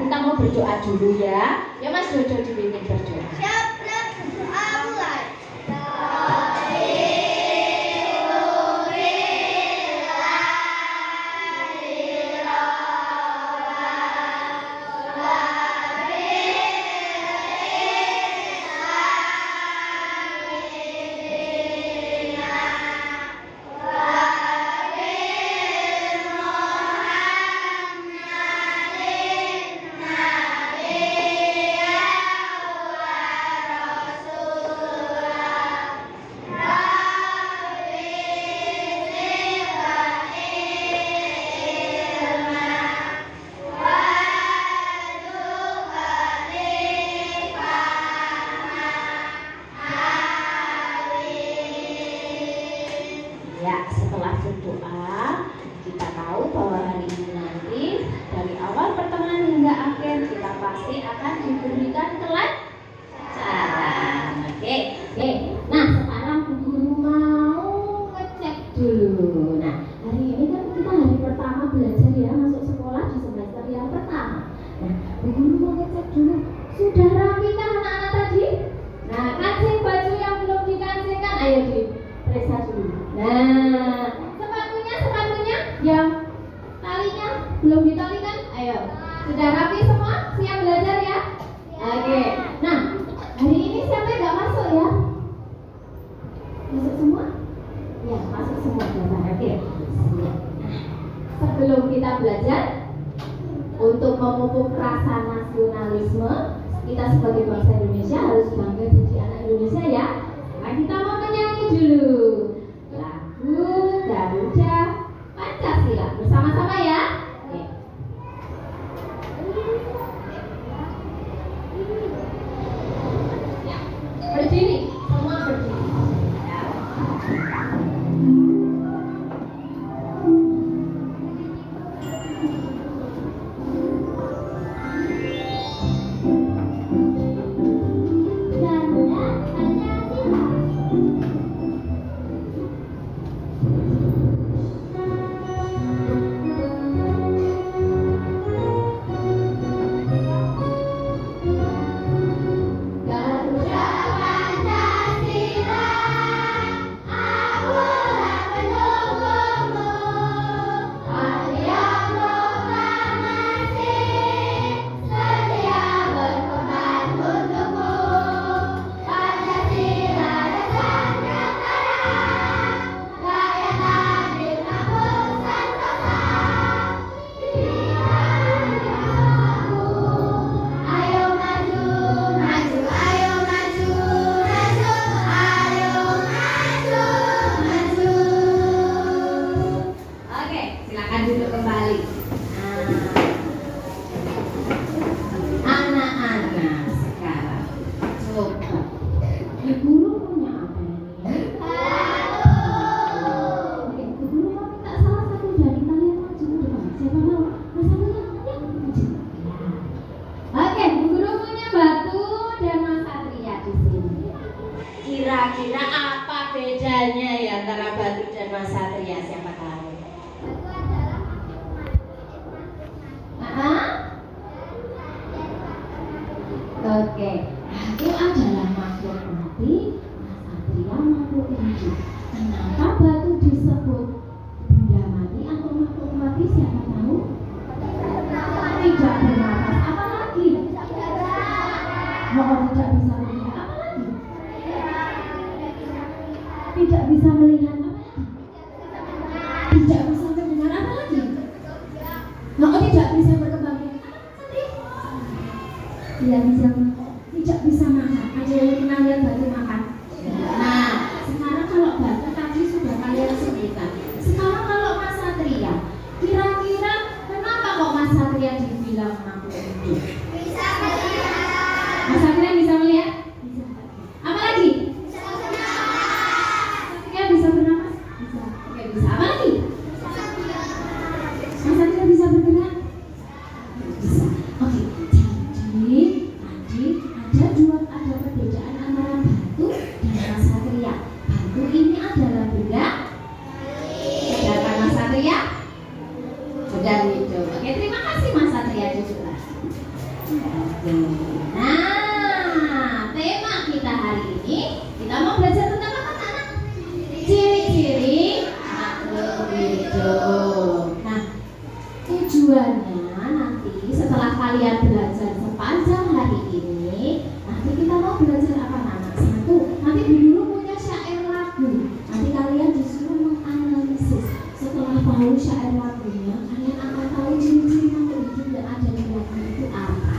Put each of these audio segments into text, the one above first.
kita mau berdoa dulu ya. Ya Mas Dodo dipimpin berdoa. Siap, berdoa mulai. Ya, setelah berdoa, kita tahu bahwa hari ini nanti dari awal pertemuan hingga akhir kita pasti akan diberikan pelajaran. Oke. Nah, sekarang Bu Guru mau ngecek dulu. Nah, hari ini kan kita hari pertama belajar ya, masuk sekolah di semester yang pertama. Nah, Bu Guru mau ngecek dulu. Sudah rapi kan anak-anak tadi? Nah, kancing baju yang belum dikancingkan, ayo diperiksa dulu. Nah, sepatunya yang talinya belum ditalikan, ayo. Sudah rapi semua? Siap belajar ya? Oke. Nah, hari ini siapa yang nggak masuk ya? Masuk semua? Ya, masuk semua. Oke. Siap. Sebelum kita belajar untuk memupuk rasa nasionalisme, kita sebagai bangsa Indonesia harus bangga jadi anak Indonesia ya. Nah, kita mau menyanyi dulu lagu Garuda Pancasila bersama-sama ya. Oke. Ya, berdiri, semua berdiri. Ya. Kira-kira apa bedanya ya antara Batu dan Mas Satria? Siapa tahu? Oke, Batu adalah makhluk mati, Mas Satria makhluk hidup. Kenapa Batu disebut benda mati atau makhluk mati? Siapa tahu? Tidak bernafas. Apa lagi? Oh, tidak bisa melihat. Apa lagi? Tidak bisa melihat. Apa lagi? Tidak bisa mendengar. Apa lagi? Oh, tidak bisa berkembang biak. Tidak bisa, tidak bisa makan. Ada yang pernah lihat Batu makan? Nah, sekarang kalau Batu tadi sudah kalian sebutkan. Sekarang kalau Mas Satria, kira-kira kenapa kok Mas Satria dibilang makhluk hidup? Bisa melihat. Mas Satria bisa melihat? Bisa. Apa lagi? Bisa bernafas. Satria bisa bernafas? Bisa. Oke, bisa. Apa lagi? Bisa bergerak. Mas Satria bisa bergerak? Bisa. Oke. Jadi tadi ada perbedaan antara Batu dan Mas Satria. Batu ini adalah benda, sedangkan Mas Satria benda hidup. Oke, terima kasih Mas Satria juga. Oke. Nah, tema kita hari ini kita mau belajar tentang apa, anak? Ciri-ciri makhluk hidup. Nah, tujuannya nanti setelah kalian belajar sepanjang hari ini, nanti kita mau belajar apa, anak? Satu, nanti dulu punya syair lagu. Nanti kalian disuruh menganalisis. Setelah tahu syair lagunya, kalian akan tahu ciri-ciri makhluk hidup yang ada di lagu itu apa.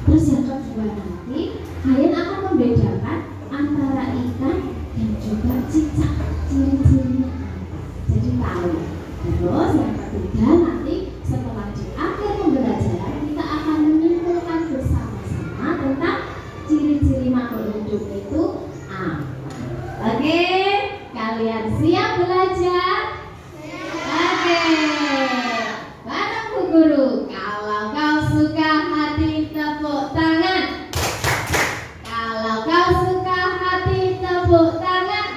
Terus yang kedua nanti kalian akan membedakan antara ikan dan juga cicak, ciri-cirinya apa. Jadi tahu. Terus yang ketiga nanti setelah di akhir pembelajaran kita akan menyimpulkan bersama-sama tentang ciri-ciri makhluk hidup itu apa. Oke, kalian siap belajar? Oke, bareng Bu Guru. Kalau kau suka hati tepuk tangan. Kalau kau suka hati tepuk tangan.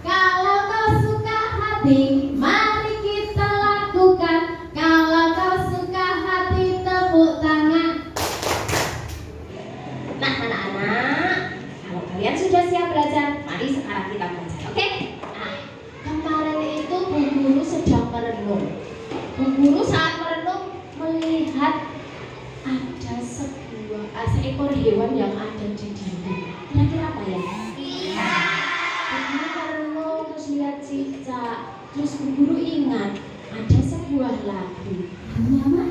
Kalau kau suka hati, mari kita lakukan. Kalau kau suka hati tepuk tangan. Nah, anak-anak, kalau kalian sudah siap belajar, mari sekarang kita belajar. Oke? Nah, kemarin itu Bu Guru sedang merenung. Bu Guru saat merenung melihat ada seekor hewan yang ada di dinding. Kira-kira apa ya? Bu Guru merenung terus lihat cicak. Terus Bu Guru ingat ada sebuah lagu. Lagunya apa?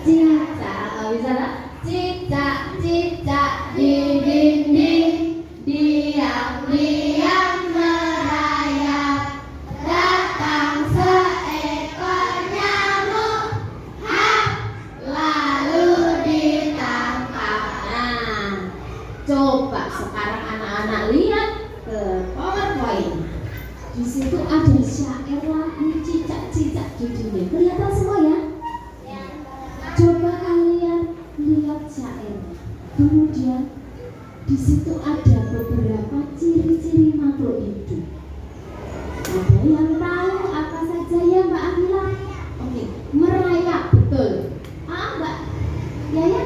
Cicak. Bisa tak? Cicak, cicak di dinding, diam-diam merayap. Datang seekor nyamuk, hap, lalu ditangkap. Nah, coba sekarang anak-anak lihat ke PowerPoint. Di situ ada syair lagu cicak-cicak di dinding. Kelihatan semua ya? Coba kalian lihat syairnya. Kemudian di situ ada beberapa ciri-ciri makhluk hidup. Ada yang tahu apa saja ya Mbak Akila? Oke, merayap, betul. Mbak Yaya?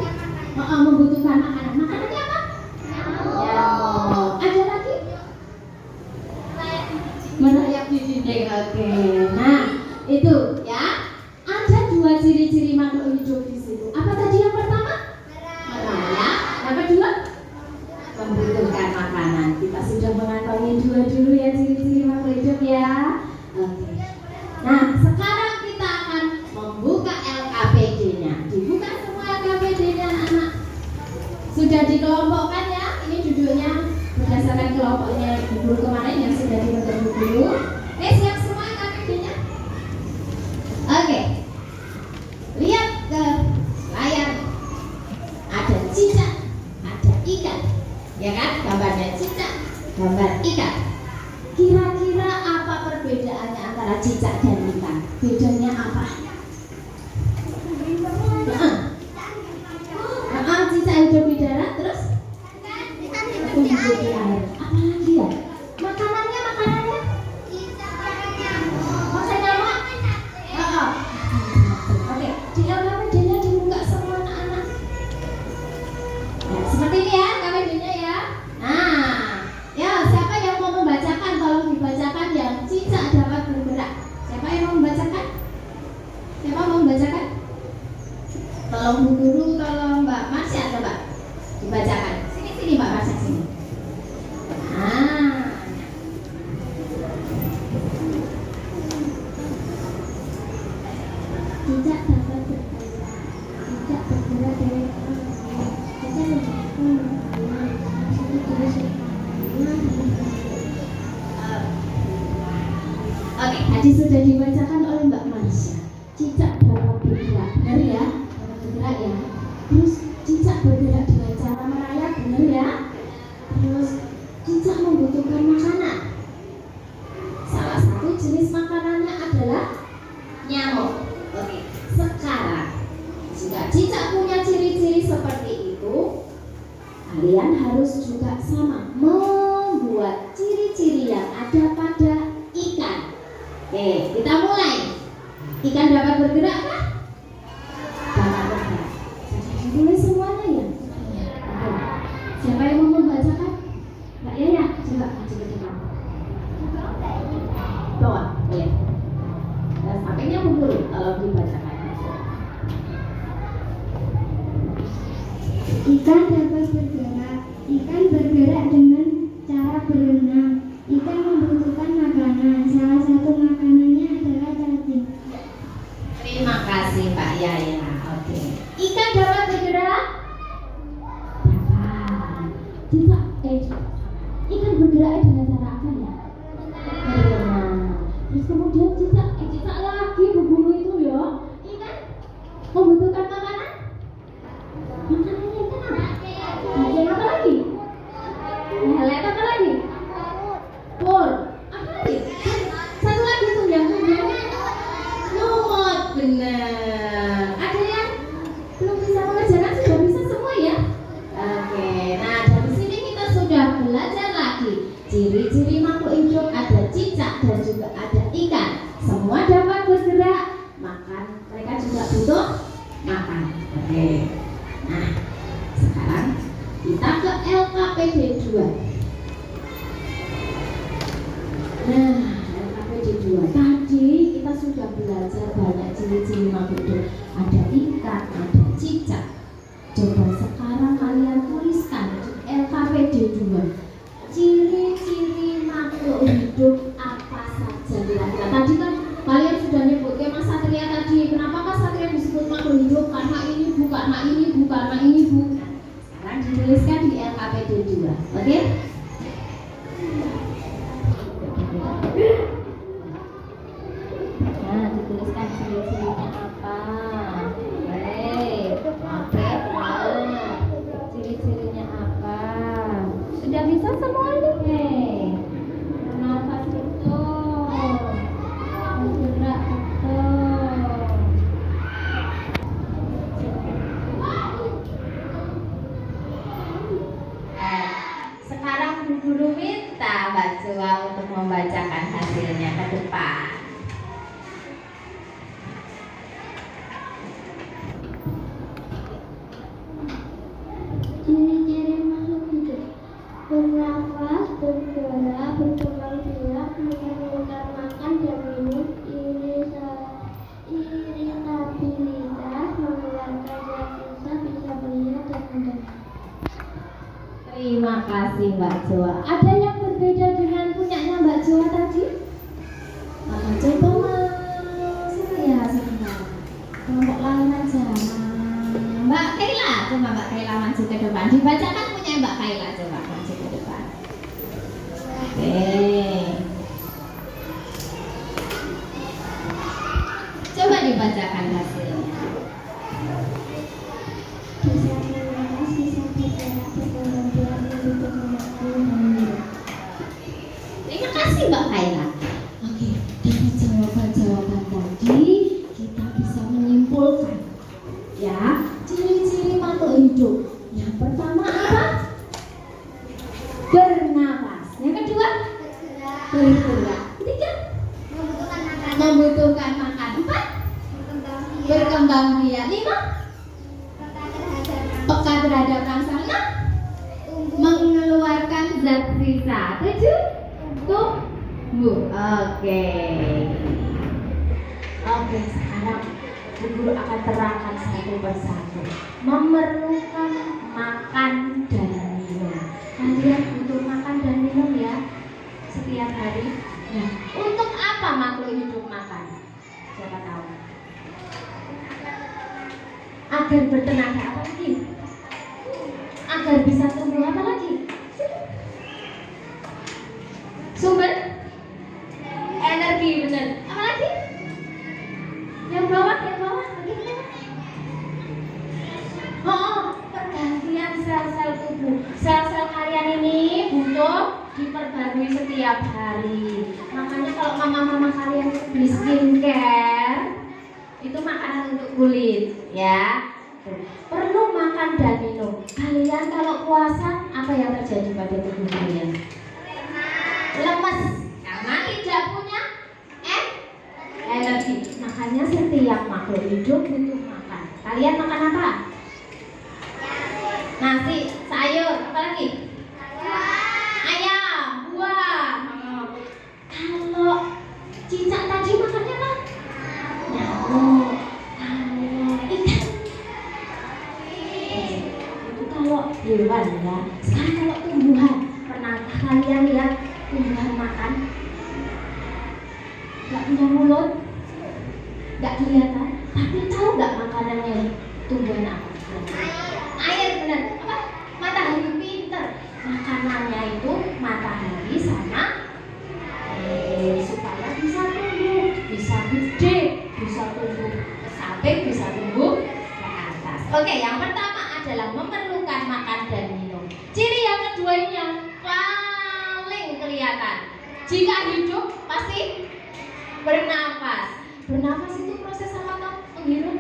Membutuhkan makanan. Makanannya apa? Nyamuk. Ada lagi? Merayap di dinding. Oke. Nah, itu ya. Ada dua ciri-ciri makhluk hidup di situ. Apa tadi yang pertama? Merayap. Yang kedua? Membutuhkan makanan. Kita sudah mengantongi dua dulu ya ciri-ciri makhluk hidup ya. Oke. Nah, sekarang kita akan membuka LKPD-nya. Dibuka semua LKPD-nya anak-anak. Sudah dikelompokkan ya. Ini duduknya berdasarkan kelompoknya guru kemarin yang sudah dibentuk dulu. Siap semua LKPD-nya? Oke. Lihat ke layar. Ada cicak, ada ikan. Ya kan? Gambarnya cicak, gambar ikan. Kira-kira apa perbedaannya antara cicak dan ikan? Bedanya apa? Cicak hidup di darat, terus hidup di air. Apa lagi ya? Makanannya? Makan nyamuk? Oke, di LKPD-nya dibuka semua anak-anak. Nah, seperti ini ya LKPD-nya ya. Nah, ya siapa yang mau membacakan? Tolong dibacakan yang cicak dapat bergerak. Siapa yang mau membacakan? Siapa mau membacakan? Tolong Bu Guru, tolong Mbak Marsya, coba dibacakan. Sini Mbak Marsya, sini. Cicak dapat bergerak. Cicak bergerak dari Oke, tadi sudah dibacakan oleh Mbak Marsya. Cicak dapat bergerak, benar ya? Bergerak ya. Terus cicak bergerak dengan cara merayap, benar ya? Terus cicak membutuhkan makanan. Salah satu jenis makanannya adalah nyamuk. Oke, sekarang jika cicak punya ciri-ciri seperti itu, kalian harus juga sama membuat ciri-ciri yang ada pada ikan. Oke, kita mulai. Ikan dapat bergerak kah? Dapat bergerak. Jadi tolong dibacakan hasilnya. Ikan dapat bergerak. Ikan bergerak dengan cara berenang. Ikan membutuhkan makanan. Salah satu makanannya adalah cacing. Terima kasih Pak Yaya. Oke. Ikan dapat bergerak? Dapat. Tidak. Ikan bergerak dengan cara apa ya? Berenang. Terus kemudian cicak lagi berbulu itu ya. Ikan membutuhkan makanan? Makanannya ikan apa? Cacing apa lagi? Lelet apa lagi? Pur. Apa lagi? Satu lagi tuh yang lumut. Benar. Ada yang belum bisa mengerjakan? Sudah bisa semua ya? Oke. Nah, dari sini kita sudah belajar lagi ciri-ciri makhluk hidup. Ada cicak dan juga ada ikan. Semua dapat bergerak. Makan. Mereka juga butuh makan. Oke. Nah, sekarang kita ke LKPD 2. Nah, LKPD 2 tadi kita sudah belajar banyak ciri-ciri makhluk hidup. Ada ikan, ada cicak. Coba sekarang kalian tuliskan di LKPD 2 ciri-ciri makhluk hidup apa saja kira-kira. Tadi kan kalian sudah nyebut ke Mas Satria tadi. Kenapa Mas Satria disebut makhluk hidup? Karena ini bu, karena ini bu, karena ini bu. Sekarang dituliskan di LKPD 2. Oke? Nah, dituliskan ciri-cirinya apa? Baik. Oke, benar. Ciri-cirinya apa? Sudah bisa semuanya? Nafas betul. Bergerak betul. Sekarang Bu Guru minta Mbak Joa untuk membacakan hasilnya ke depan. Ciri-ciri makhluk hidup: bernafas, bergerak, berkembang biak, memerlukan makan dan minum, iritabilitas, mengeluarkan zat sisa, bisa melihat dan mendengar. Terima kasih Mbak Joa. Ada yang berbeda dengan punyanya Mbak Joa tadi? Coba Mas. Ya, sebentar. Kelompok lain aja. Mbak Kaila, coba Mbak Kaila maju ke depan. Dibacakan punya Mbak Kaila, coba maju ke depan. Oke. Coba dibacakan hasilnya. Bisa menafas, bisa bergerak, berkembang biak, membentuk lemak dan minum. Terima kasih Mbak Kaila. Oke, dari jawaban-jawaban tadi kita bisa menyimpulkan ya ciri-ciri makhluk hidup. Yang pertama apa? Bernafas. Yang kedua? Bergerak. Ketiga? Membutuhkan makan. Empat? Berkembang biak. Lima? Peka terhadap rasa. Enam? Mengeluarkan zat sisa. Tujuh? Tumbuh. Oke, sekarang Bu Guru akan terangkan satu persatu. Memerlukan makan dan minum. Kalian butuh makan dan minum ya setiap hari. Nah, untuk apa makhluk hidup makan? Siapa tahu? Agar bertenaga. Apa lagi? Agar bisa tumbuh. Apa lagi? Sumber energi, benar. Apa lagi? Yang bawah. Pergantian sel-sel tubuh. Sel-sel kalian ini butuh diperbarui setiap hari. Makanya kalau mama-mama kalian beli skincare, itu makanan untuk kulit, ya. Perlu makan dan minum. Kalian kalau puasa, apa yang terjadi pada tubuh kalian? Lemes, karena tidak punya energi. Makanya setiap makhluk hidup butuh makan. Kalian makan apa? Nasi, sayur, apa lagi? Ayam, buah. Kalau cicak tadi makannya apa? Nyamuk. hewan ya. Sekarang kalau tumbuhan, pernahkah kalian lihat tumbuhan makan? Gak punya mulut, gak kelihatan, tapi tahu gak makanannya tumbuhan apa? Air, benar. Apa? Matahari pinter. Makanannya itu matahari sama air supaya bisa tumbuh, bisa gede, bisa tumbuh ke samping, bisa tumbuh ke atas. Oke, yang pertama adalah memerlukan makan dan minum. Ciri yang kedua ini yang paling kelihatan. Jika hidup pasti bernafas. Bernafas itu proses apa? Menghirup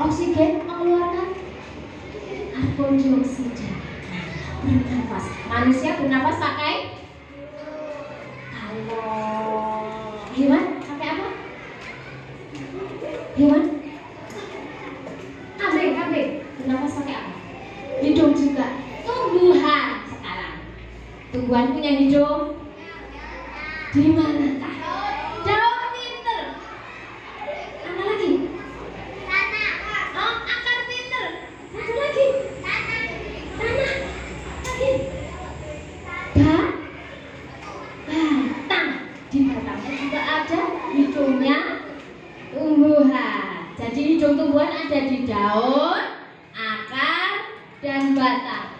oksigen, mengeluarkan karbon dioksida. Bernafas. Manusia bernafas pakai, kalau hewan pakai apa? Hewan? Kambing. Bernafas pakai apa? Hidung juga. Tumbuhan sekarang. Tumbuhan punya hidung? Di manakah? Daun, pinter. Apa lagi? Oh, akar, pinter. Satu lagi. Tanah. Lagi. Batang. Di batangnya juga ada hidungnya tumbuhan. Jadi hidung tumbuhan ada di daun, akar, dan batang.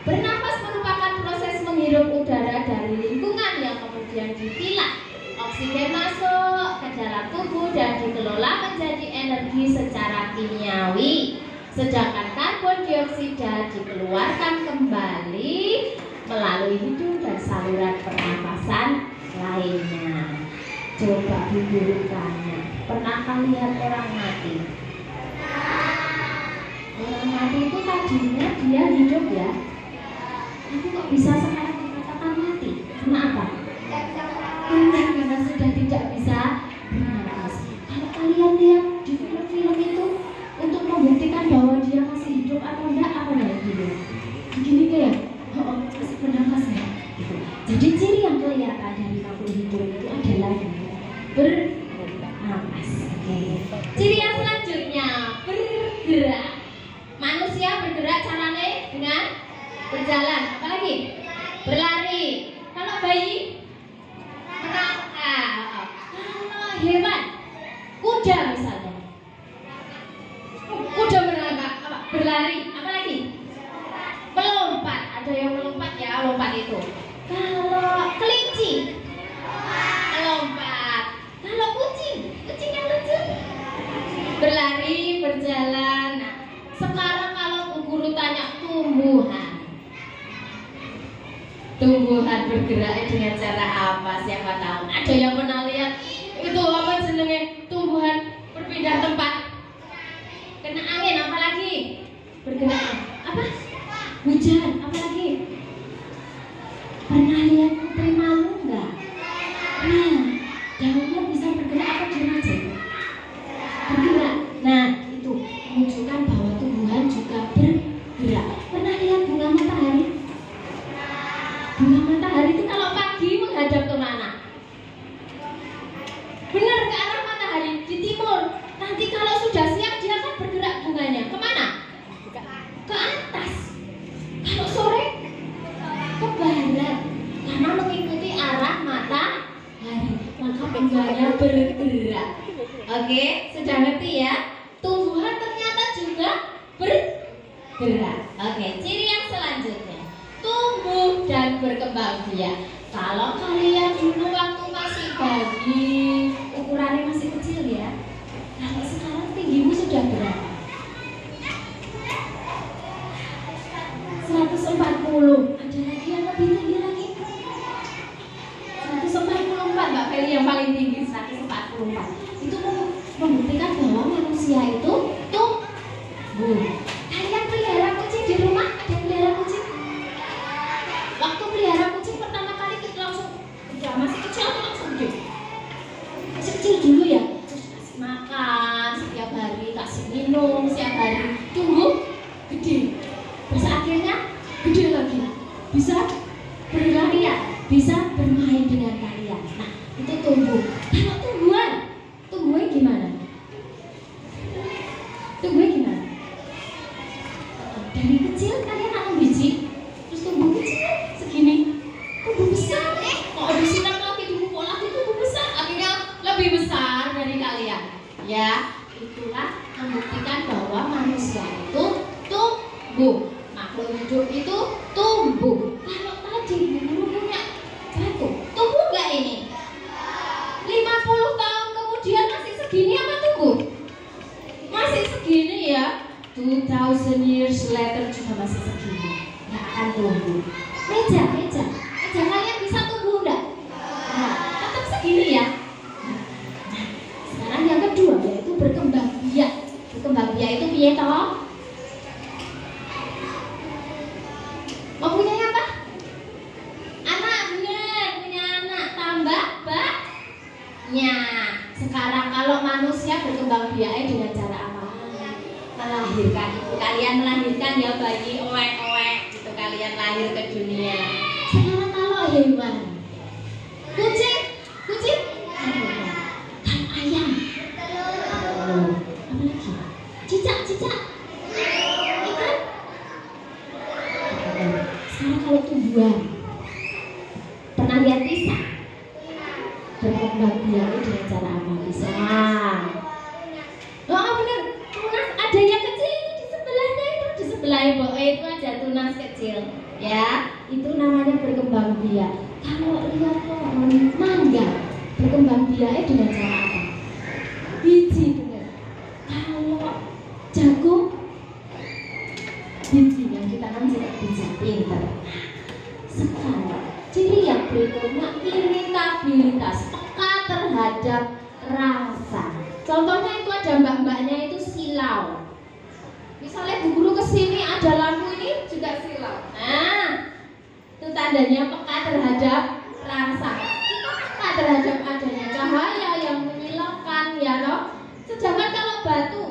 Bernafas merupakan proses menghirup udara dari lingkungan yang kemudian dipilah. Oksigen masuk ke dalam tubuh dan dikelola menjadi energi secara kimiawi. Sedangkan karbon dioksida dikeluarkan kembali melalui hidung dan saluran pernapasan lainnya. Coba diburu tanya, pernahkah lihat orang mati? Orang mati itu tadinya dia hidup ya, tapi kok bisa sekarang dikatakan mati? Karena apa? Benar, karena sudah tidak bisa bernapas. Kalau kalian lihat di film-film itu, untuk membuktikan bahwa dia masih hidup atau enggak, apa yang dilihat? Begini kayak, oh masih bernapas ya. Gitu. Jadi ciri yang kelihatan dari makhluk hidup itu adalah bernapas. Oke. Ciri yang selanjutnya bergerak. Manusia bergerak caranya dengan berjalan. Apalagi? Berlari. Kalau bayi merangkak. Kalau hewan, kuda misalnya. Kuda merangkak. Apa? Berlari. Apalagi? Melompat. Ada yang melompat ya, lompat itu. Kalau kelinci, melompat. Kalau kucing yang lucu, berlari, berjalan. Nah, sekarang kalau guru tanya tumbuhan bergerak dengan cara apa? Siapa tahu? Ada yang pernah lihat itu apa jenenge tumbuhan berpindah tempat? Kena angin, apalagi? Bergerak. Apa? Hujan, apalagi? Pernah lihat putri malu enggak? Nah, daunnya bisa bergerak apa diem aja? Bergerak. Nah, itu menunjukkan bahwa tumbuhan juga bergerak. Pernah lihat bunga matahari? Bunga matahari itu kalau pagi menghadap kemana? Benar, ke arah matahari, di timur. Nanti kalau sudah siang dia akan bergerak bunganya. Kemana? Ke atas. Kalau sore ke barat, karena mengikuti arah matahari, maka bunganya bergerak. Oke, sudah ngerti ya? Tumbuhan ternyata juga bergerak. Oke, ciri yang selanjutnya tumbuh dan berkembang biak. Kalau kalian dulu waktu masih bayi, ukurannya masih kecil ya. Kalau sekarang tinggimu sudah berapa? 140. Ada lagi yang lebih tinggi lagi? 144, Mbak Feli yang paling tinggi 144. Itu membuktikan bahwa manusia itu tumbuh. Kalian pelihara kucing di rumah? Ada yang pelihara kucing? Waktu pelihara kucing pertama kali kita langsung udah masih kecil atau langsung gede? Masih kecil dulu ya. Terus kasih makan setiap hari, kasih minum setiap hari, tumbuh gede. Terus akhirnya gede lagi, bisa berlarian, bisa bermain dengan kalian. Nah, itu tumbuh. Kalau tumbuhnya gimana? Tumbuhnya gimana? Dari kecil Ya, itulah membuktikan bahwa manusia itu tumbuh. Makhluk hidup itu tumbuh. Kalau tadi Bu Guru punya batu, tumbuh nggak ini? 50 tahun kemudian masih segini apa tumbuh? Masih segini ya. 2000 years later juga masih segini. Nggak akan tumbuh. Meja kalian bisa tumbuh nggak? Nah, tetap segini ya. Nah, sekarang yang kedua yaitu berkembang biak. Berkembang biak itu piye toh? Mempunyai apa? Anak, benar, punya anak, tambah banyak. Sekarang kalau manusia berkembang biaknya dengan cara apa? Melahirkan. Kalian melahirkan ya bayi owek-owek gitu, kalian lahir ke dunia. Sekarang kalau hewan, kucing, kan ayam, apa lagi? Cicak, ikan. Sekarang kalau tumbuhan, pernah lihat pisang? Berkembang biaknya dengan cara apa? Pisang. Oh benar, tunas ada yang kecil itu di sebelahnya itu, di sebelah ibu itu ada tunas kecil. Ya, itu namanya berkembang biak. Kalau lihat mangga, berkembang biaknya dengan cara apa? Biji, benar. Kalau jagung, biji yang ditanam juga biji, pinter. Sekarang ciri yang berikutnya iritabilitas, peka terhadap rasa. Contohnya itu ada mbak-mbaknya itu silau. Misalnya Bu Guru kesini ada lampu ini juga silau. Nah, itu tandanya peka terhadap rasa. Kita peka terhadap adanya cahaya yang menyilaukan ya loh. Sedangkan kalau batu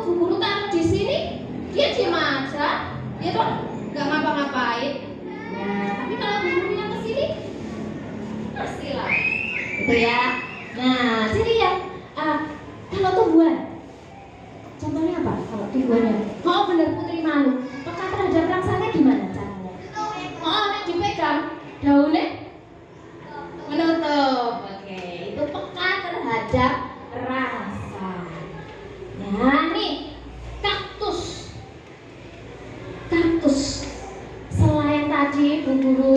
Bu Guru taruh di sini, dia diam aja, dia tuh nggak ngapa-ngapain. Nah, tapi kalau Bu Guru yang kesini, silau. Itu ya. Nah, jadi yang kalau tumbuhan, contohnya apa? Kalau tumbuhannya, oh benar putri malu. Peka terhadap rangsanya gimana caranya? Oh, nek dipegang daunnya menutup. Oke, itu peka terhadap rasa. Nah, nih kaktus. Selain tadi Bu Guru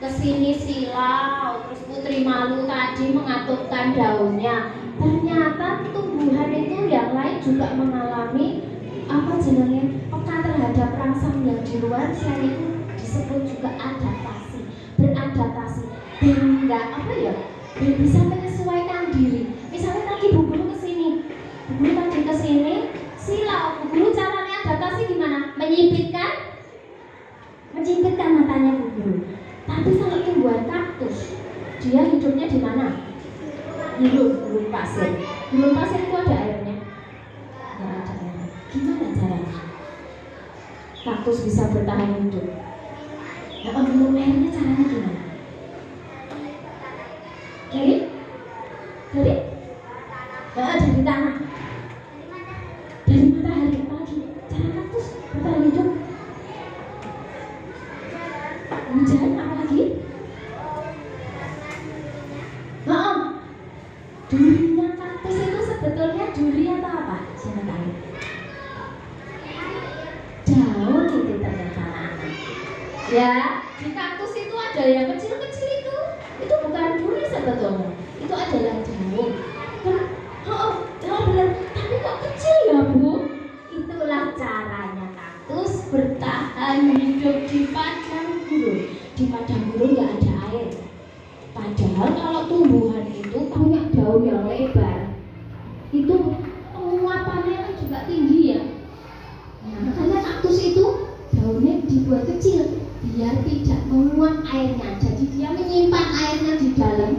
kesini silau, terus putri malu tadi mengatupkan daunnya. Ternyata tumbuhan itu yang lain juga mengalami apa jenenge peka terhadap rangsang yang di luar. Selain itu disebut juga adaptasi, beradaptasi, biar apa ya, biar bisa menyesuaikan diri. Misalnya tadi Bu Guru kesini, silau, Bu Guru caranya adaptasi gimana? Menyipitkan matanya Bu Guru. Tapi kalau tumbuhan kaktus, dia hidupnya di mana? Gurun pasir. Gurun pasir itu ada airnya? Nggak ada airnya. Gimana caranya kaktus bisa bertahan hidup? Nah, minum airnya caranya gimana? Dari? Dari tanah. Dari matahari. Apalagi cara kaktus bertahan hidup? Hujan, apalagi? Durinya kaktus itu sebetulnya duri atau apa? Siapa tahu? Daun itu ternyata anak. Ya, di kaktus itu ada yang kecil-kecil itu bukan duri sebetulnya. Itu adalah daun. Benar. Tapi kok kecil ya Bu? Itulah caranya kaktus bertahan hidup di padang gurun. Di padang gurun nggak ada air. Padahal kalau tumbuhan itu punya daun yang lebar, itu penguapannya juga tinggi ya. Nah, makanya kaktus itu daunnya dibuat kecil biar tidak menguap airnya. Jadi dia menyimpan airnya di dalam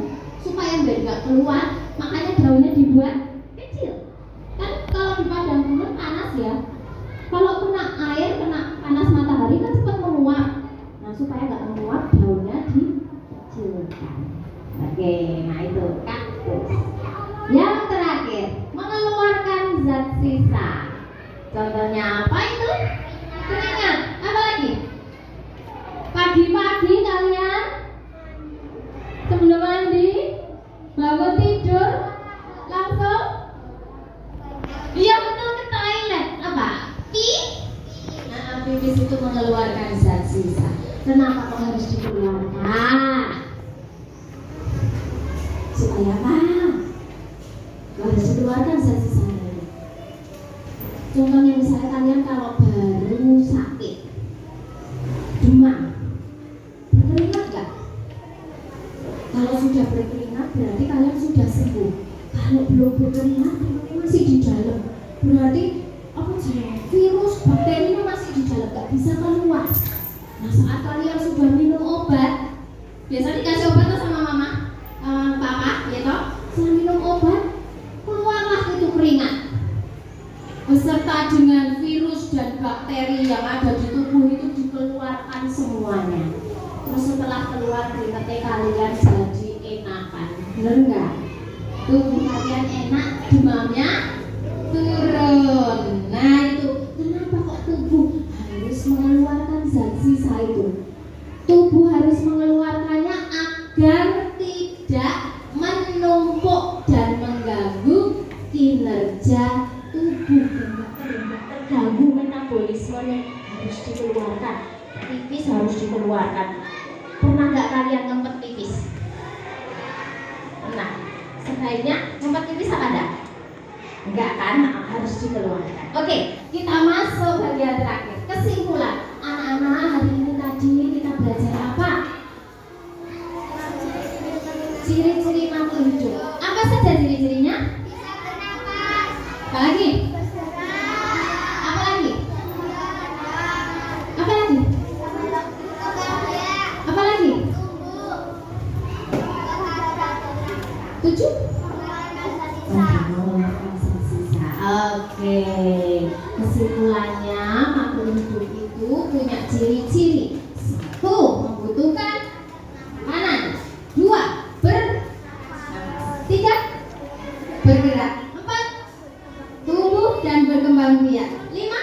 supaya nggak keluar. Makanya daunnya dibuat kecil. Kan kalau di padang gurun panas ya. Kalau kena air, kena panas matahari kan cepat menguap. Nah, supaya nggak menguap, daunnya dikecilkan. Oke, nah itu kaktus. Yang terakhir, mengeluarkan zat sisa. Contohnya apa itu? Keringat. Apa lagi? Pagi-pagi kalian sebelum mandi, bangun tidur, langsung pipis itu mengeluarkan zat sisa. Kenapa kok harus dikeluarkan? Supaya apa? Harus dikeluarkan zat sisanya. Contohnya misalnya kalian kalau baru sakit, demam, berkeringat nggak? Kalau sudah berkeringat berarti kalian sudah sembuh. Kalau belum berkeringat masih di dalam, berarti apa sih? Virus, bakterinya masih di dalam, nggak bisa keluar. Nah saat kalian sudah minum obat, biasa dikasih obat tuh sama mama, papa, ya toh? Setelah minum obat, keluarlah itu keringat, beserta dengan virus dan bakteri yang ada di tubuh itu dikeluarkan semuanya. Terus setelah keluar keringatnya kalian jadi enakan, bener nggak? Tubuh kalian enak, demamnya turun. Nah itu kenapa kok tubuh harus mengeluarkan zat sisa itu? Tubuh harus mengeluarkannya agar tidak menumpuk dan mengganggu kinerja tubuh, terganggu metabolismenya, harus dikeluarkan. Pipis harus dikeluarkan. Pernah nggak kalian ngempet pipis? Nah, sebaiknya ngempet pipis apa enggak? Enggak kan? Harus dikeluarkan. Oke, kita masuk bagian terakhir. Kesimpulan, anak-anak hari ini tadi kita belajar apa? Ciri-ciri makhluk hidup. Apa saja ciri-cirinya? Bisa bernapas, Apa lagi? bergerak, Apa lagi? bergerak, Apa lagi? bergerak, Apa lagi? tumbuh, berharap, 7? mengeluarkan zat sisa. Oke, kesimpulannya makhluk hidup itu punya ciri-ciri. 1. Membutuhkan makanan. 2. Bernapas. 3. Bergerak. 4. Tumbuh dan berkembang biak. 5.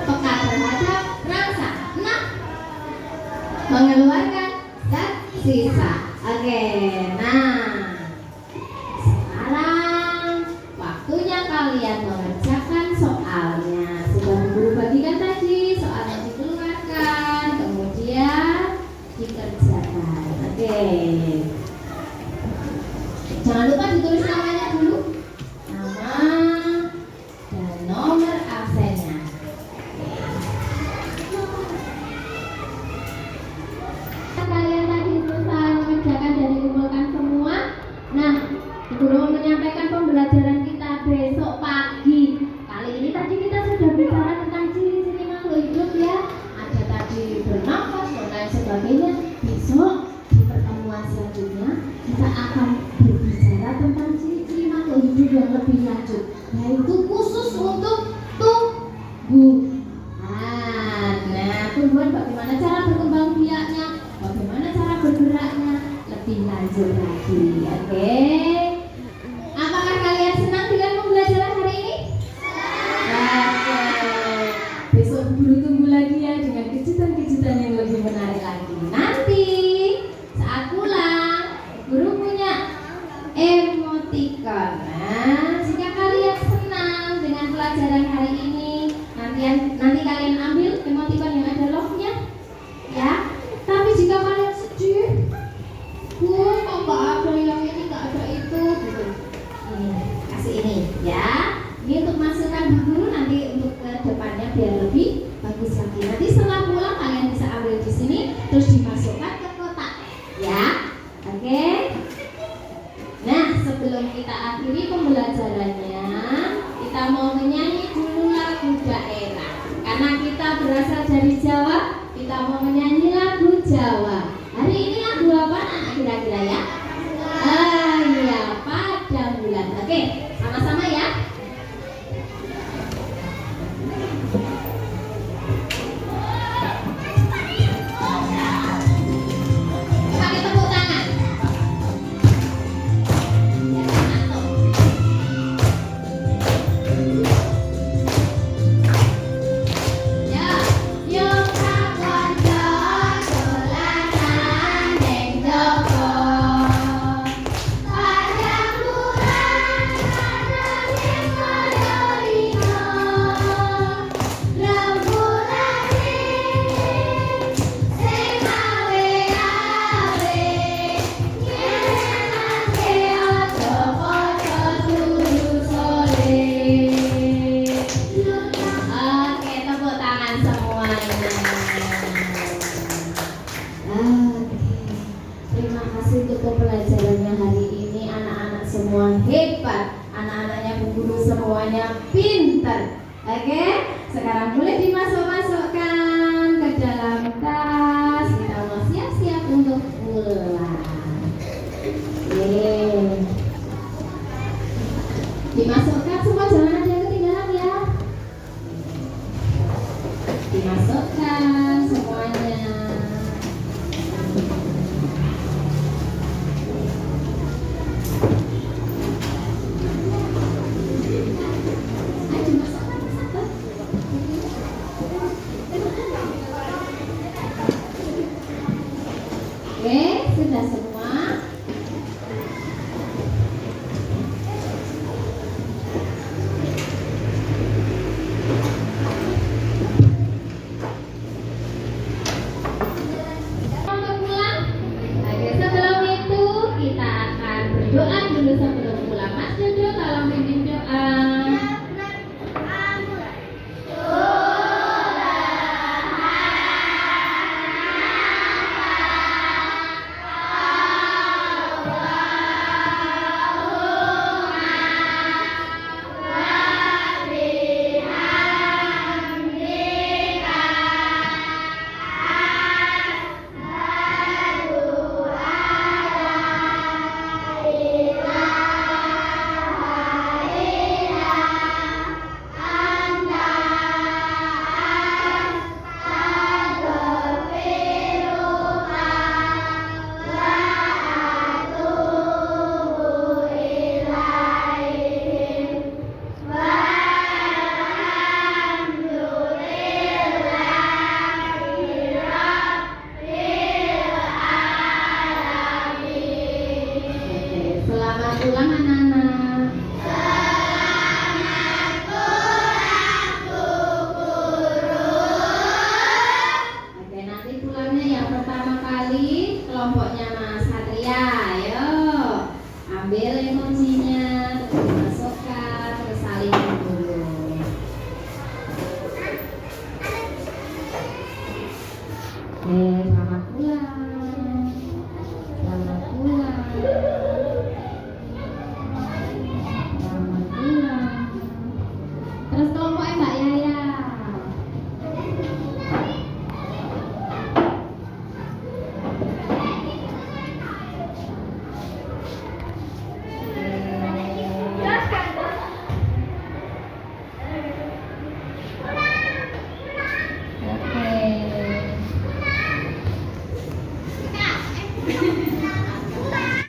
Peka terhadap rasa. 6. Mengeluarkan zat sisa. Oke, nah sekarang waktunya kalian mengerjakan soalnya. Sudah guru bagikan tadi soalnya dikeluarkan, kemudian dikerjakan. Oke. Jangan lupa ditulis namanya dulu, nama dan nomor absennya. Kalian tadi selesai mengerjakan dan dikumpulkan semua. Nah, guru mau menyampaikan pembelajaran kita besok pagi. Kali ini tadi kita sudah bicara tentang ciri-ciri makhluk hidup ya. Ada tadi bernafas dan lain sebagainya. Besok di pertemuan selanjutnya kita akan berbicara tentang ciri-ciri makhluk hidup yang lebih lanjut, yaitu khusus untuk tumbuhan. Nah, tumbuhan bagaimana cara berkembang biaknya, bagaimana cara bergeraknya lebih lanjut lagi. Oke. Apakah kalian senang dengan pembelajaran hari ini? Oke. Besok guru tunggu lagi ya dengan kejutan-kejutan yang lebih menarik lagi. Nanti saat pulang guru punya emoticon. Nah, jika kalian senang dengan pelajaran hari ini, nanti kalian ambil emoticon yang ada love-nya, ya. Tapi jika kalian sedih, kok nggak ada yang ini, nggak ada itu, gitu. Ini, kasih ini, ya. Ini untuk masukkan di guru nanti untuk ke depannya biar lebih bagus lagi. Nanti setelah pulang kalian bisa ambil di sini, terus dimasukkan ke kotak, ya. Oke. Nah, sebelum kita akhiri pembelajarannya, kita mau menyanyi dulu lagu daerah. Karena kita berasal dari Jawa, kita mau menyanyi lagu Jawa. Hari ini lagu apa anak kira-kira ya? Iya, pada bulan. Oke, sama-sama ya. Pakai tepuk tangan. Ya, mantap. Ya, yuk kawan dolanan deng joko. Pada bulan hebat. Anak-anaknya Bu Guru semuanya pinter. Oke, sekarang boleh dimasukkan ke dalam tas. Kita mau siap-siap untuk pulang. Dimasukkan semua, jangan ada yang ketinggalan ya. Dimasukkan semuanya.